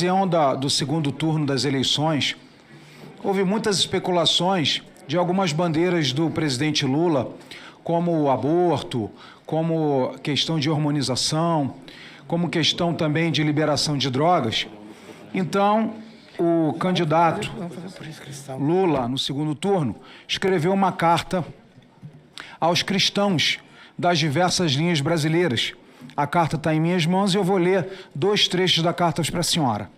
Do segundo turno das eleições, houve muitas especulações de algumas bandeiras do presidente Lula, como o aborto, como questão de hormonização, como questão também de liberação de drogas. Então, o candidato Lula, no segundo turno, escreveu uma carta aos cristãos das diversas linhas brasileiras. A carta está em minhas mãos e eu vou ler 2 trechos da carta para a senhora.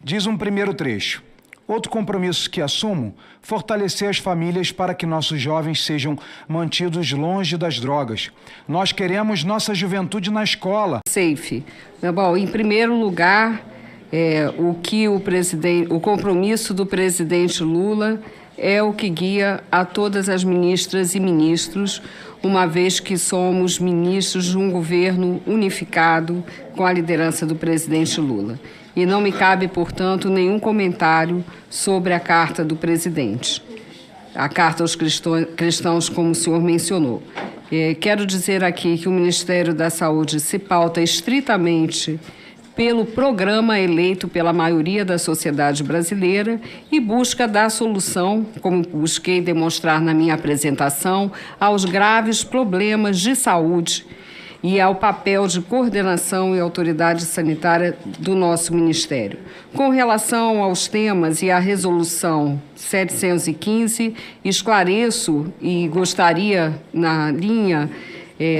Diz um primeiro trecho: outro compromisso que assumo, fortalecer as famílias para que nossos jovens sejam mantidos longe das drogas. Nós queremos nossa juventude na escola. Safe. Bom, em primeiro lugar, o compromisso do presidente Lula é o que guia a todas as ministras e ministros, uma vez que somos ministros de um governo unificado com a liderança do presidente Lula. E não me cabe, portanto, nenhum comentário sobre a carta do presidente. A carta aos cristãos, como o senhor mencionou. Quero dizer aqui que o Ministério da Saúde se pauta estritamente pelo programa eleito pela maioria da sociedade brasileira e busca dar solução, como busquei demonstrar na minha apresentação, aos graves problemas de saúde e ao papel de coordenação e autoridade sanitária do nosso Ministério. Com relação aos temas e à resolução 715, esclareço e gostaria, na linha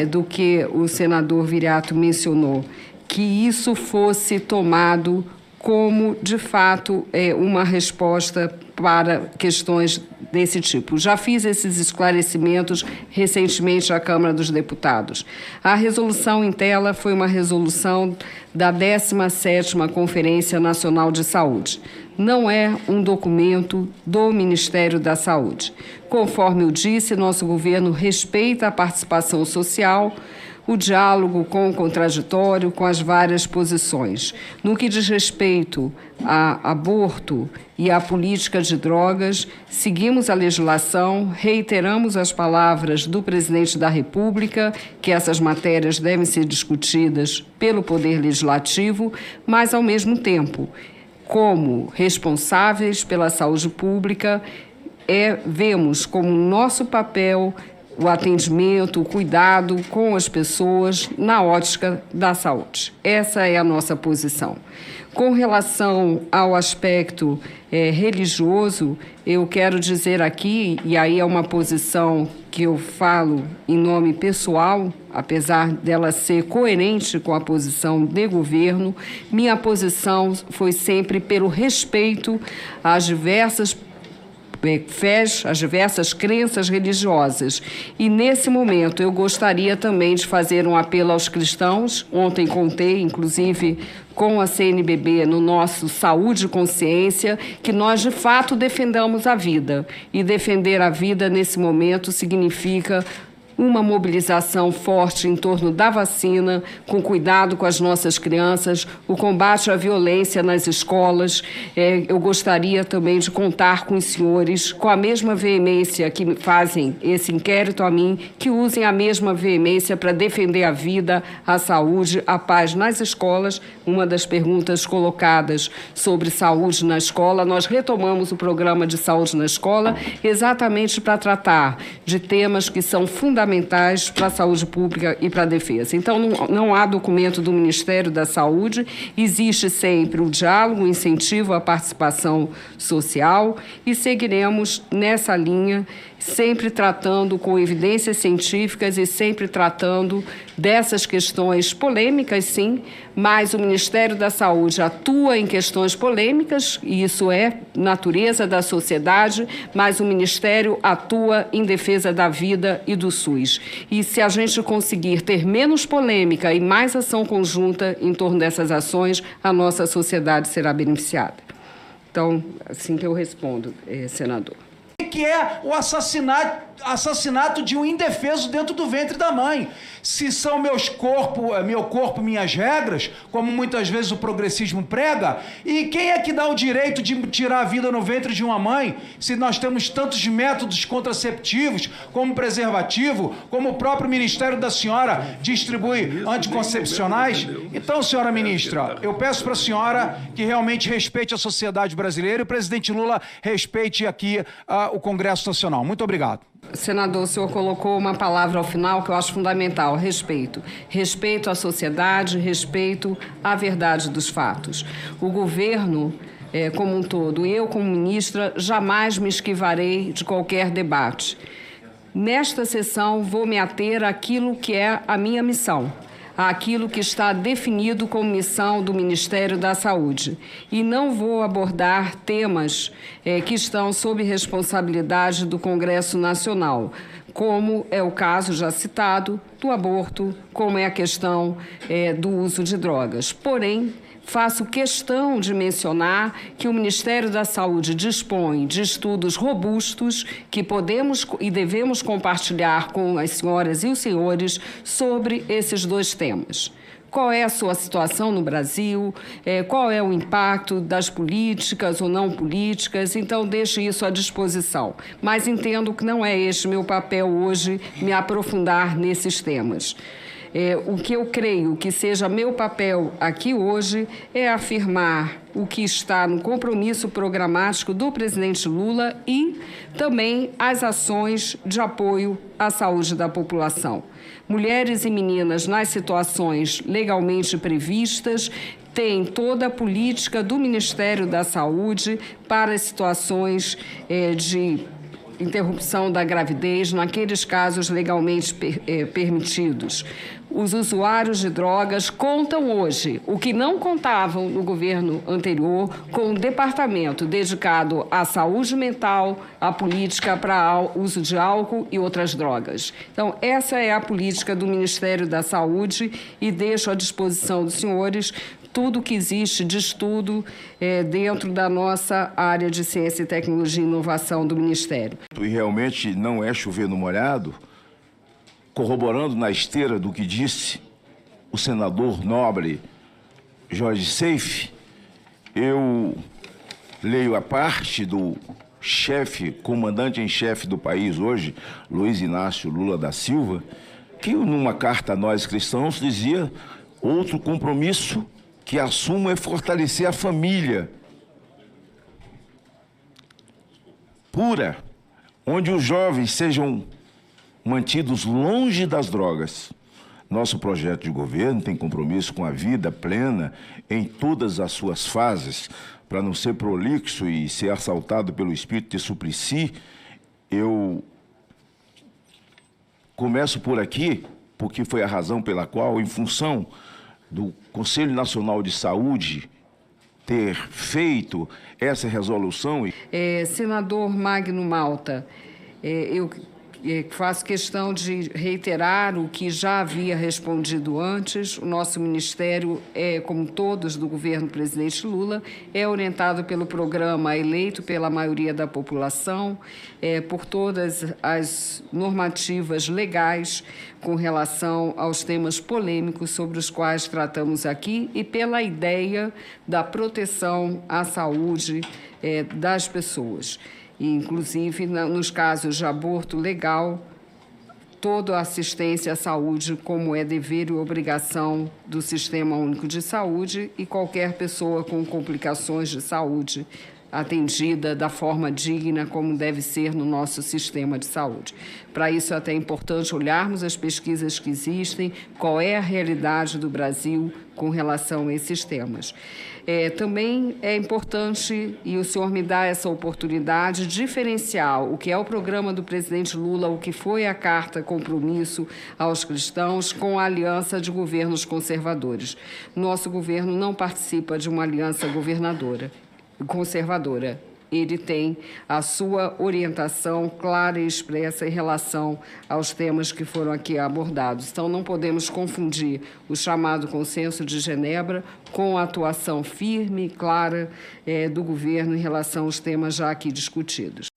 do que o senador Viriato mencionou, que isso fosse tomado como, de fato, uma resposta para questões desse tipo. Já fiz esses esclarecimentos recentemente à Câmara dos Deputados. A resolução em tela foi uma resolução da 17ª Conferência Nacional de Saúde. Não é um documento do Ministério da Saúde. Conforme eu disse, nosso governo respeita a participação social, o diálogo com o contraditório, com as várias posições. No que diz respeito a aborto e à política de drogas, seguimos a legislação, reiteramos as palavras do presidente da República, que essas matérias devem ser discutidas pelo Poder Legislativo, mas, ao mesmo tempo, como responsáveis pela saúde pública, vemos como nosso papel o atendimento, o cuidado com as pessoas na ótica da saúde. Essa é a nossa posição. Com relação ao aspecto religioso, eu quero dizer aqui, e aí é uma posição que eu falo em nome pessoal, apesar dela ser coerente com a posição de governo, minha posição foi sempre pelo respeito às diversas fés, as diversas crenças religiosas. E, nesse momento, eu gostaria também de fazer um apelo aos cristãos. Ontem contei, inclusive, com a CNBB no nosso Saúde e Consciência, que nós, de fato, defendamos a vida. E defender a vida, nesse momento, significa uma mobilização forte em torno da vacina, com cuidado com as nossas crianças, o combate à violência nas escolas. Eu gostaria também de contar com os senhores, com a mesma veemência que fazem esse inquérito a mim, que usem a mesma veemência para defender a vida, a saúde, a paz nas escolas. Uma das perguntas colocadas sobre saúde na escola, nós retomamos o programa de saúde na escola exatamente para tratar de temas que são fundamentais para a saúde pública e para a defesa. Então, não há documento do Ministério da Saúde, existe sempre o diálogo, o incentivo à participação social e seguiremos nessa linha, sempre tratando com evidências científicas e sempre tratando dessas questões polêmicas, sim, mas o Ministério da Saúde atua em questões polêmicas, e isso é natureza da sociedade, mas o Ministério atua em defesa da vida e do SUS. E se a gente conseguir ter menos polêmica e mais ação conjunta em torno dessas ações, a nossa sociedade será beneficiada. Então, assim que eu respondo, senador. Que é o assassinato assassinato de um indefeso dentro do ventre da mãe. Se são meu corpo, minhas regras, como muitas vezes o progressismo prega, e quem é que dá o direito de tirar a vida no ventre de uma mãe, se nós temos tantos métodos contraceptivos, como preservativo, como o próprio Ministério da Senhora distribui anticoncepcionais? Então, senhora ministra, eu peço para a senhora que realmente respeite a sociedade brasileira e o presidente Lula respeite aqui o Congresso Nacional. Muito obrigado. Senador, o senhor colocou uma palavra ao final que eu acho fundamental: respeito. Respeito à sociedade, respeito à verdade dos fatos. O governo, como um todo, eu como ministra, jamais me esquivarei de qualquer debate. Nesta sessão, vou me ater àquilo que é a minha missão, àquilo que está definido como missão do Ministério da Saúde. E não vou abordar temas que estão sob responsabilidade do Congresso Nacional, como é o caso já citado do aborto, como é a questão do uso de drogas. Porém, faço questão de mencionar que o Ministério da Saúde dispõe de estudos robustos que podemos e devemos compartilhar com as senhoras e os senhores sobre esses dois temas. Qual é a sua situação no Brasil? Qual é o impacto das políticas ou não políticas? Então, deixo isso à disposição. Mas entendo que não é este meu papel hoje, me aprofundar nesses temas. O que eu creio que seja meu papel aqui hoje é afirmar o que está no compromisso programático do presidente Lula e também as ações de apoio à saúde da população. Mulheres e meninas nas situações legalmente previstas têm toda a política do Ministério da Saúde para as situações de interrupção da gravidez, naqueles casos legalmente permitidos. Os usuários de drogas contam hoje, o que não contavam no governo anterior, com um departamento dedicado à saúde mental, à política para uso de álcool e outras drogas. Então, essa é a política do Ministério da Saúde e deixo à disposição dos senhores tudo que existe de estudo dentro da nossa área de ciência, tecnologia e inovação do Ministério. E realmente não é chover no molhado, corroborando na esteira do que disse o senador nobre Jorge Seife, eu leio a parte do chefe, comandante em chefe do país hoje, Luiz Inácio Lula da Silva, que numa carta a nós cristãos dizia: outro compromisso que assumo é fortalecer a família pura, onde os jovens sejam mantidos longe das drogas. Nosso projeto de governo tem compromisso com a vida plena em todas as suas fases. Para não ser prolixo e ser assaltado pelo espírito de Suplicy, eu começo por aqui, porque foi a razão pela qual, em função do Conselho Nacional de Saúde ter feito essa resolução. Senador Magno Malta, eu faço questão de reiterar o que já havia respondido antes. O nosso ministério, como todos do governo do presidente Lula, é orientado pelo programa eleito pela maioria da população, por todas as normativas legais com relação aos temas polêmicos sobre os quais tratamos aqui e pela ideia da proteção à saúde das pessoas. Inclusive, nos casos de aborto legal, toda a assistência à saúde, como é dever e obrigação do Sistema Único de Saúde, e qualquer pessoa com complicações de saúde atendida da forma digna, como deve ser no nosso sistema de saúde. Para isso, é até importante olharmos as pesquisas que existem, qual é a realidade do Brasil com relação a esses temas. Também é importante, e o senhor me dá essa oportunidade, diferenciar o que é o programa do presidente Lula, o que foi a carta compromisso aos cristãos com a aliança de governos conservadores. Nosso governo não participa de uma aliança conservadora. Ele tem a sua orientação clara e expressa em relação aos temas que foram aqui abordados. Então, não podemos confundir o chamado Consenso de Genebra com a atuação firme e clara do governo em relação aos temas já aqui discutidos.